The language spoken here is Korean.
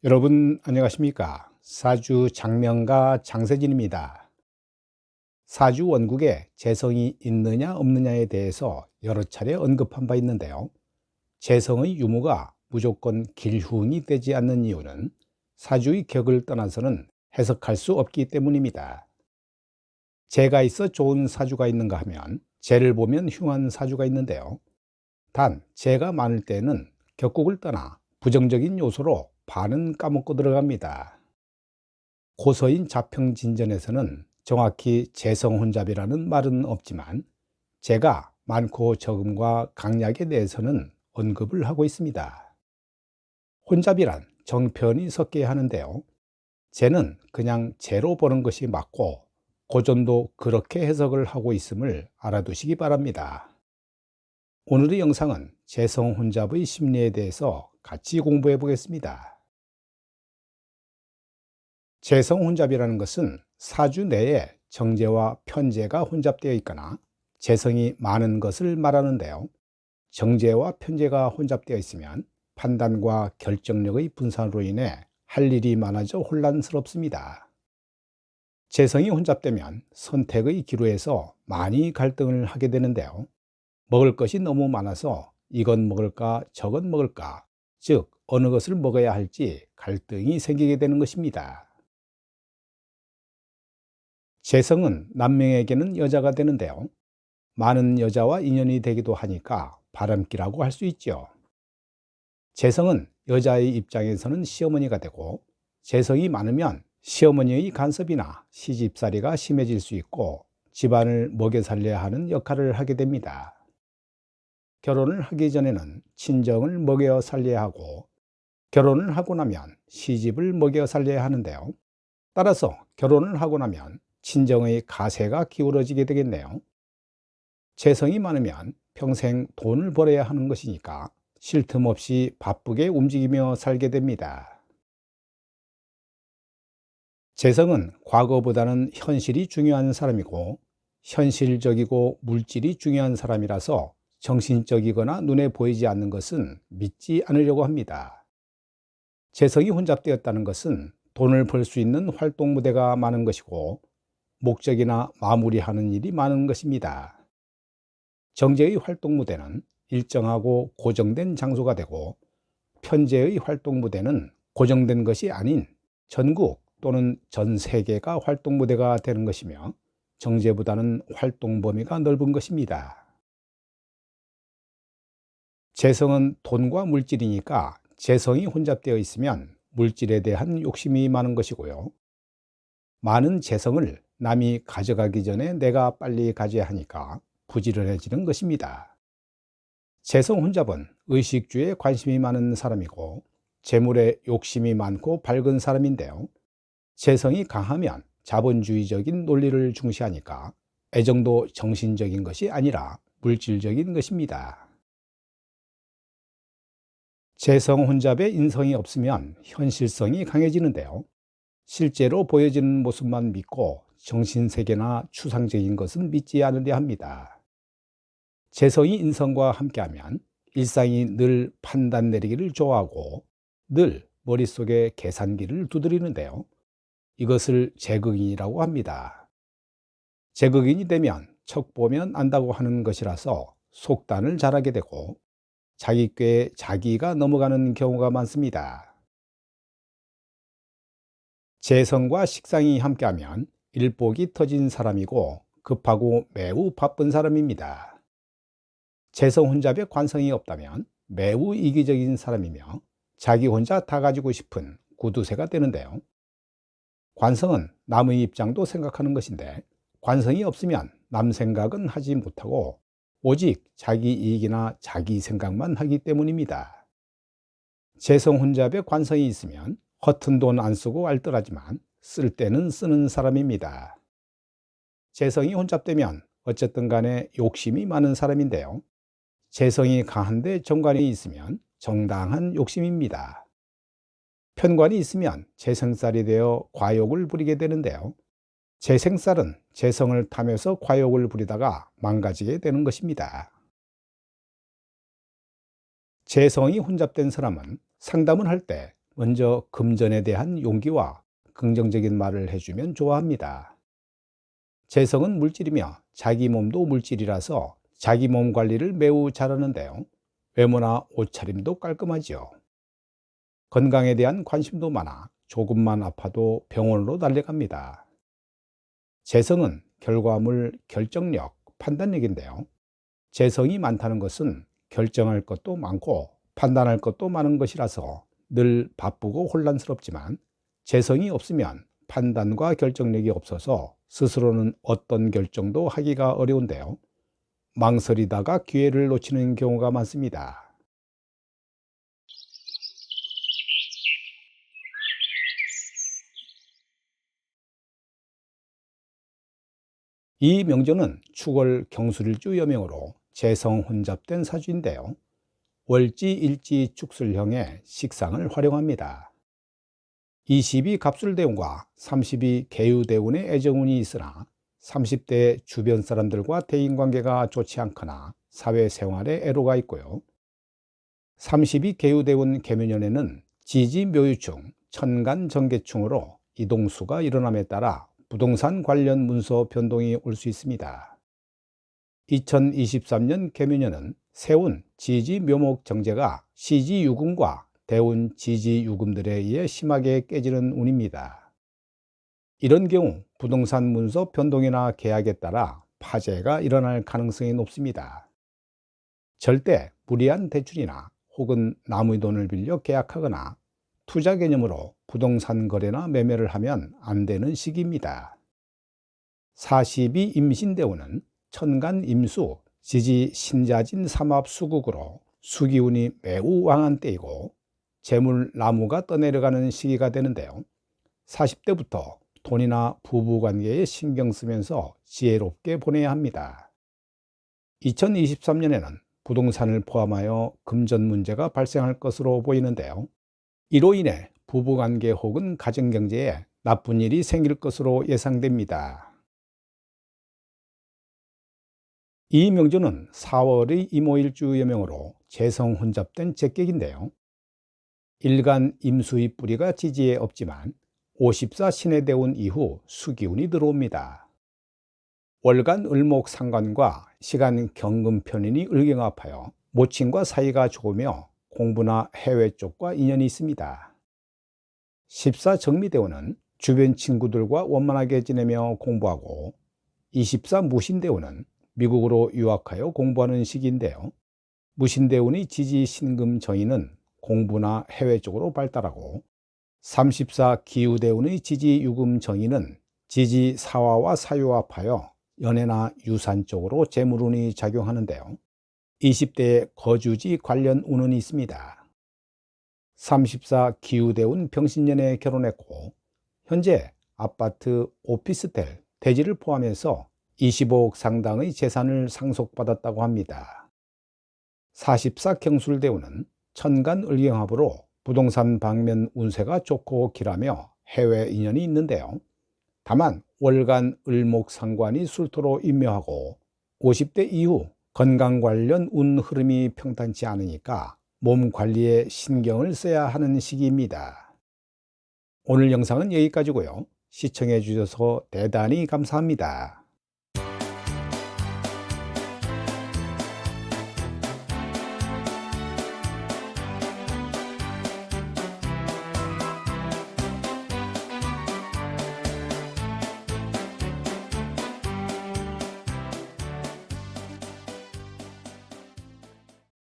여러분 안녕하십니까? 사주 장명가 장세진입니다. 사주 원국에 재성이 있느냐 없느냐에 대해서 여러 차례 언급한 바 있는데요. 재성의 유무가 무조건 길훈이 되지 않는 이유는 사주의 격을 떠나서는 해석할 수 없기 때문입니다. 재가 있어 좋은 사주가 있는가 하면 재를 보면 흉한 사주가 있는데요. 단 재가 많을 때는 격국을 떠나 부정적인 요소로 반은 까먹고 들어갑니다. 고서인 자평진전에서는 정확히 재성혼잡이라는 말은 없지만 재가 많고 적음과 강약에 대해서는 언급을 하고 있습니다. 혼잡이란 정편이 섞여야 하는데요. 재는 그냥 재로 보는 것이 맞고 고전도 그렇게 해석을 하고 있음을 알아두시기 바랍니다. 오늘의 영상은 재성혼잡의 심리에 대해서 같이 공부해 보겠습니다. 재성혼잡이라는 것은 사주 내에 정제와 편제가 혼잡되어 있거나 재성이 많은 것을 말하는데요. 정제와 편제가 혼잡되어 있으면 판단과 결정력의 분산으로 인해 할 일이 많아져 혼란스럽습니다. 재성이 혼잡되면 선택의 기로에서 많이 갈등을 하게 되는데요. 먹을 것이 너무 많아서 이건 먹을까 저건 먹을까, 즉 어느 것을 먹어야 할지 갈등이 생기게 되는 것입니다. 재성은 남명에게는 여자가 되는데요. 많은 여자와 인연이 되기도 하니까 바람기라고 할 수 있죠. 재성은 여자의 입장에서는 시어머니가 되고 재성이 많으면 시어머니의 간섭이나 시집살이가 심해질 수 있고 집안을 먹여 살려야 하는 역할을 하게 됩니다. 결혼을 하기 전에는 친정을 먹여 살려야 하고 결혼을 하고 나면 시집을 먹여 살려야 하는데요. 따라서 결혼을 하고 나면 친정의 가세가 기울어지게 되겠네요. 재성이 많으면 평생 돈을 벌어야 하는 것이니까 쉴 틈 없이 바쁘게 움직이며 살게 됩니다. 재성은 과거보다는 현실이 중요한 사람이고 현실적이고 물질이 중요한 사람이라서 정신적이거나 눈에 보이지 않는 것은 믿지 않으려고 합니다. 재성이 혼잡되었다는 것은 돈을 벌 수 있는 활동 무대가 많은 것이고 목적이나 마무리하는 일이 많은 것입니다. 정제의 활동 무대는 일정하고 고정된 장소가 되고 편제의 활동 무대는 고정된 것이 아닌 전국 또는 전 세계가 활동 무대가 되는 것이며 정제보다는 활동 범위가 넓은 것입니다. 재성은 돈과 물질이니까 재성이 혼잡되어 있으면 물질에 대한 욕심이 많은 것이고요. 많은 재성을 남이 가져가기 전에 내가 빨리 가져야 하니까 부지런해지는 것입니다. 재성 혼잡은 의식주에 관심이 많은 사람이고 재물에 욕심이 많고 밝은 사람인데요. 재성이 강하면 자본주의적인 논리를 중시하니까 애정도 정신적인 것이 아니라 물질적인 것입니다. 재성 혼잡에 인성이 없으면 현실성이 강해지는데요. 실제로 보여지는 모습만 믿고 정신세계나 추상적인 것은 믿지 않으려 합니다. 재성이 인성과 함께하면 일상이 늘 판단 내리기를 좋아하고 늘 머릿속에 계산기를 두드리는데요. 이것을 재극인이라고 합니다. 재극인이 되면 척 보면 안다고 하는 것이라서 속단을 잘하게 되고 자기 꾀에 자기가 넘어가는 경우가 많습니다. 재성과 식상이 함께하면 일복이 터진 사람이고 급하고 매우 바쁜 사람입니다. 재성 혼잡에 관성이 없다면 매우 이기적인 사람이며 자기 혼자 다 가지고 싶은 구두쇠가 되는데요. 관성은 남의 입장도 생각하는 것인데 관성이 없으면 남 생각은 하지 못하고 오직 자기 이익이나 자기 생각만 하기 때문입니다. 재성 혼잡에 관성이 있으면 허튼 돈 안 쓰고 알뜰하지만 쓸 때는 쓰는 사람입니다. 재성이 혼잡되면 어쨌든 간에 욕심이 많은 사람인데요. 재성이 강한데 정관이 있으면 정당한 욕심입니다. 편관이 있으면 재생살이 되어 과욕을 부리게 되는데요. 재생살은 재성을 타면서 과욕을 부리다가 망가지게 되는 것입니다. 재성이 혼잡된 사람은 상담을 할 때 먼저 금전에 대한 용기와 긍정적인 말을 해주면 좋아합니다. 재성은 물질이며 자기 몸도 물질이라서 자기 몸 관리를 매우 잘하는데요. 외모나 옷차림도 깔끔하지요. 건강에 대한 관심도 많아 조금만 아파도 병원으로 달려갑니다. 재성은 결과물, 결정력, 판단력인데요. 재성이 많다는 것은 결정할 것도 많고 판단할 것도 많은 것이라서 늘 바쁘고 혼란스럽지만, 재성이 없으면 판단과 결정력이 없어서 스스로는 어떤 결정도 하기가 어려운데요. 망설이다가 기회를 놓치는 경우가 많습니다. 이 명조는 축월 경술일주 여명으로 재성 혼잡된 사주인데요. 월지 일지 축술형의 식상을 활용합니다. 20이 갑술대운과 30이 계유대운의 애정운이 있으나 30대 주변 사람들과 대인관계가 좋지 않거나 사회생활에 애로가 있고요. 30이 계유대운 계묘년에는 지지묘유충, 천간정계충으로 이동수가 일어남에 따라 부동산 관련 문서 변동이 올 수 있습니다. 2023년 계묘년은 세운 지지묘목 정제가 시지유금과 대운 지지유금들에 의해 심하게 깨지는 운입니다. 이런 경우 부동산 문서 변동이나 계약에 따라 파재가 일어날 가능성이 높습니다. 절대 무리한 대출이나 혹은 남의 돈을 빌려 계약하거나 투자 개념으로 부동산 거래나 매매를 하면 안 되는 시기입니다. 40이 임신대운은 천간 임수, 지지 신자진 삼합 수국으로 수기운이 매우 왕한 때이고 재물 나무가 떠내려가는 시기가 되는데요. 40대부터 돈이나 부부관계에 신경 쓰면서 지혜롭게 보내야 합니다. 2023년에는 부동산을 포함하여 금전 문제가 발생할 것으로 보이는데요. 이로 인해 부부관계 혹은 가정경제에 나쁜 일이 생길 것으로 예상됩니다. 이 명조는 4월의 이모일주 여명으로 재성 혼잡된 제격인데요. 일간 임수의 뿌리가 지지에 없지만 54 신의 대운 이후 수기운이 들어옵니다. 월간 을목 상관과 시간 경금 편인이 을경합하여 모친과 사이가 좋으며 공부나 해외 쪽과 인연이 있습니다. 14 정미대운은 주변 친구들과 원만하게 지내며 공부하고, 24 무신대운은 미국으로 유학하여 공부하는 시기인데요. 무신대운의 지지 신금 정인은 공부나 해외 쪽으로 발달하고, 34 기우대운의 지지 유금 정인은 지지 사화와 사유합하여 연애나 유산 쪽으로 재물운이 작용하는데요. 20대에 거주지 관련 운은 있습니다. 34 기우대운 병신년에 결혼했고 현재 아파트, 오피스텔, 대지를 포함해서 25억 상당의 재산을 상속받았다고 합니다. 44 경술대운은 천간 을경합으로 부동산 방면 운세가 좋고 길하며 해외 인연이 있는데요. 다만 월간 을목 상관이 술토로 임묘하고 50대 이후 건강 관련 운 흐름이 평탄치 않으니까 몸 관리에 신경을 써야 하는 시기입니다. 오늘 영상은 여기까지고요. 시청해 주셔서 대단히 감사합니다.